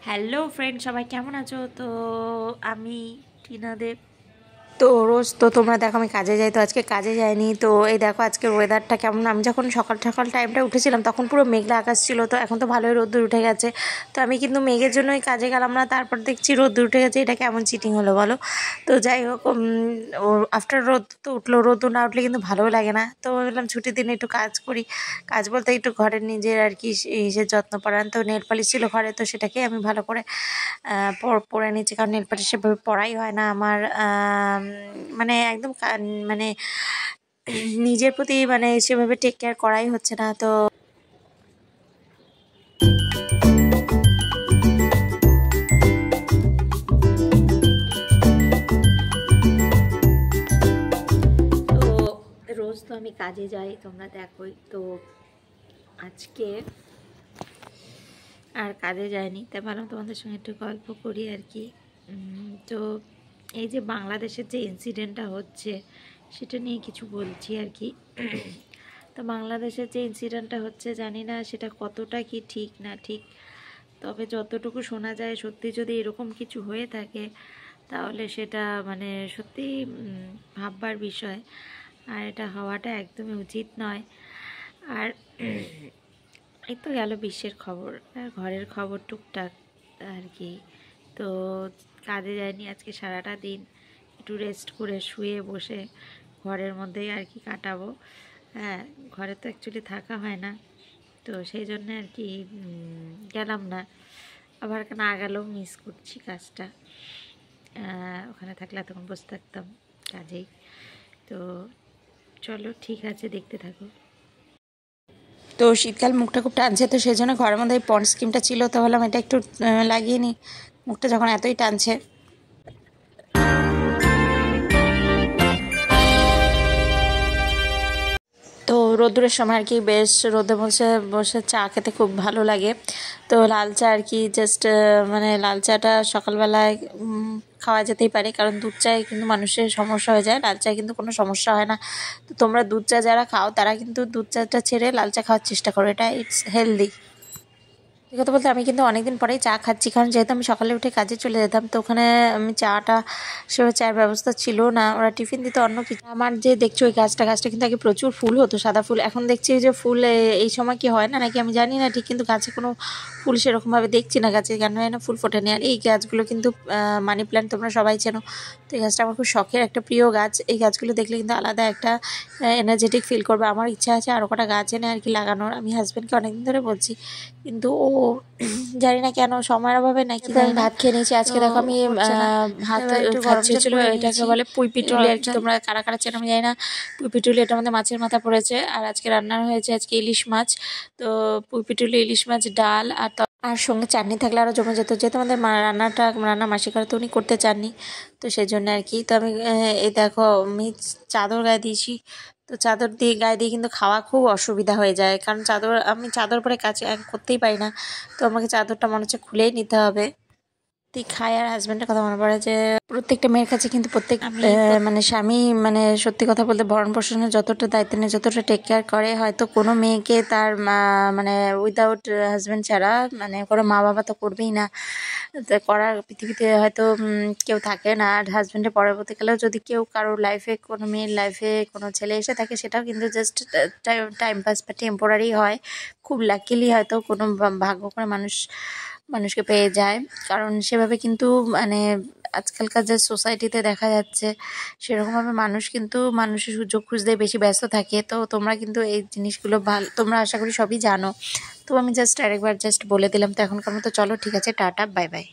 Hello friend, সবাই কেমন আছো? তো আমি টিনা দেব। তো রোজ তো তোমরা দেখো আমি কাজে যাই, তো আজকে কাজে যাইনি। তো এই দেখো আজকের ওয়েদারটা কেমন। আমি যখন সকাল সকাল টাইমটা উঠেছিলাম তখন পুরো মেঘলা আকাশ ছিল, তো এখন তো ভালোই রোদ্দুর উঠে গেছে। তো আমি কিন্তু মেঘের জন্যই কাজে গেলাম না, তারপর দেখছি রোদ্দুর উঠে গেছে। এটা কেমন চিটিং হলো বলো? তো যাই হোক, আফটার রোদ তো উঠলো, রোদ্দুর না উঠলে কিন্তু ভালোও লাগে না। তো বললাম ছুটির দিনে একটু কাজ করি। কাজ বলতে একটু ঘরের নিজের আর কি সে যত্ন পড়ান। তো নেল পালিশ ছিল ঘরে, তো সেটাকে আমি ভালো করে পরে নিচ্ছি, কারণ নেল পালিশ সেভাবে পড়াই হয় না আমার। মানে একদম মানে নিজের প্রতি মানে সেভাবে টেক কেয়ার করাই হচ্ছে না। তো রোজ তো আমি কাজে যাই, তোমরা দেখোই। তো আজকে আর কাজে যায়নি, তাই ভাবলাম তোমাদের সঙ্গে একটু গল্প করি আর কি। তো এই যে বাংলাদেশের যে ইনসিডেন্টটা হচ্ছে সেটা নিয়ে কিছু বলছি আর কি। তো বাংলাদেশের যে ইনসিডেন্টটা হচ্ছে, জানি না সেটা কতটা কি ঠিক না ঠিক, তবে যতটুকু শোনা যায় সত্যি যদি এরকম কিছু হয়ে থাকে তাহলে সেটা মানে সত্যি ভাববার বিষয়। আর এটা হওয়াটা একদমই উচিত নয়। আর এই তো গেল বিশ্বের খবর, আর ঘরের খবর টুকটাক আর কি। তো কাজে যায়নি আজকে, সারাটা দিন একটু রেস্ট করে শুয়ে বসে ঘরের মধ্যেই আর কি কাটাবো। হ্যাঁ, ঘরে তো অ্যাকচুয়ালি থাকা হয় না, তো সেই জন্য আর কি গেলাম না। আবার না গেলেও মিস করছি কাজটা। ওখানে থাকলে তখন বসে থাকতাম কাজেই। তো চলো ঠিক আছে, দেখতে থাকো। তো শীতকাল মুখটা খুব টানছে, তো সেই জন্য ঘরের মধ্যে এই পন্ডস ক্রিমটা ছিল, তো ভাবলাম এটা একটু লাগিয়ে নিই, মুখটা যখন এতই টানছে। তো রোদ্দুরের সময় আর কি বেশ রোদে বসে বসে চা খেতে খুব ভালো লাগে। তো লাল চা আর কি জাস্ট মানে লাল চাটা সকালবেলায় খাওয়া যেতেই পারে, কারণ দুধ চায় কিন্তু মানুষের সমস্যা হয়ে যায়, লাল চায় কিন্তু কোনো সমস্যা হয় না। তো তোমরা দুধ চা যারা খাও তারা কিন্তু দুধ চাটা ছেড়ে লাল চা খাওয়ার চেষ্টা করো, এটা ইটস হেলদি। এই কথা বলতে আমি কিন্তু অনেকদিন পরেই চা খাচ্ছি, কারণ যেহেতু আমি সকালে উঠে কাজে চলে যেতাম, তো ওখানে আমি চাটা সেভাবে চায়ের ব্যবস্থা ছিল না, ওরা টিফিন দিত অন্য কিছু। আমার যে দেখছো ওই গাছটা কিন্তু আগে প্রচুর ফুল হতো, সাদা ফুল। এখন দেখছি যে ফুল এই সময় কি হয় না নাকি আমি জানি না ঠিক, কিন্তু গাছে কোনো ফুল সেরকমভাবে দেখছি না, গাছে কেন হয় না ফুল ফোটেনি। আর এই গাছগুলো কিন্তু মানি প্ল্যান্ট, তোমরা সবাই চেনো। তো এই গাছটা আমার খুব শখের একটা প্রিয় গাছ। এই গাছগুলো দেখলে কিন্তু আলাদা একটা এনার্জেটিক ফিল করবে। আমার ইচ্ছা আছে আরও কটা গাছ এনে আর কি লাগানোর। আমি হাজব্যান্ডকে অনেকদিন ধরে বলছি, কিন্তু ও জানি না কেন সময়ের অভাবে নাকি। আমি ভাত খেয়ে নিয়েছি আজকে। দেখো আমি ভাত খাচ্ছিল, এটাকে বলে পুঁই পিটুলি আর কি। তোমরা কারা কারা চেনো আমি জানি না। পুঁই পিটুলি, এটার মধ্যে মাছের মাথা পড়েছে। আর আজকে রান্না হয়েছে আজকে ইলিশ মাছ। তো পুঁই পিটুলি, ইলিশ মাছ, ডাল আর সঙ্গে চাটনি থাকলে আরও জমে যেত। যেহেতু আমাদের রান্না মাসি করে, তো উনি করতে চাননি, তো সেই জন্য আর কি। তো আমি এই দেখো আমি চাদর গায়ে দিয়েছি। তো চাদর দিয়ে গায়ে দিয়ে কিন্তু খাওয়া খুব অসুবিধা হয়ে যায়, কারণ আমি চাদর পরে কাজ করতেই পারি না। তো আমাকে চাদরটা মনে হচ্ছে খুলেই নিতে হবে। খায়। আর হাজব্যান্ডের কথা মনে পড়ে যে প্রত্যেকটা মেয়ের কাছে কিন্তু মানে স্বামী মানে সত্যি কথা বলতে ভরণ পোষণের যতটা দায়িত্ব নেই, যতটা টেক কেয়ার করে, হয়তো কোনো মেয়েকে তার মানে উইদাউট হাজব্যান্ড ছাড়া মানে কোনো মা বাবা তো করবেই না, করার পৃথিবীতে হয়তো কেউ থাকে না। আর হাজব্যান্ডের পরবর্তীকালেও যদি কেউ কারোর লাইফে, কোনো মেয়ের লাইফে কোনো ছেলে এসে থাকে, সেটাও কিন্তু জাস্ট টাইম পাস বা টেম্পোরারি হয়। খুব লাকিলি হয়তো কোনো ভাগ্য করে মানুষকে পেয়ে যায়, কারণ সেভাবে কিন্তু মানে আজকালকার যে সোসাইটিতে দেখা যাচ্ছে সেরকমভাবে মানুষ কিন্তু মানুষের সুযোগ খুঁজতে বেশি ব্যস্ত থাকে। তো তোমরা কিন্তু এই জিনিসগুলো তোমরা আশা করি সবই জানো। তো আমি জাস্ট আরেকবার বলে দিলাম। তো এখনকার মতো চলো ঠিক আছে, টাটা, বাই বাই।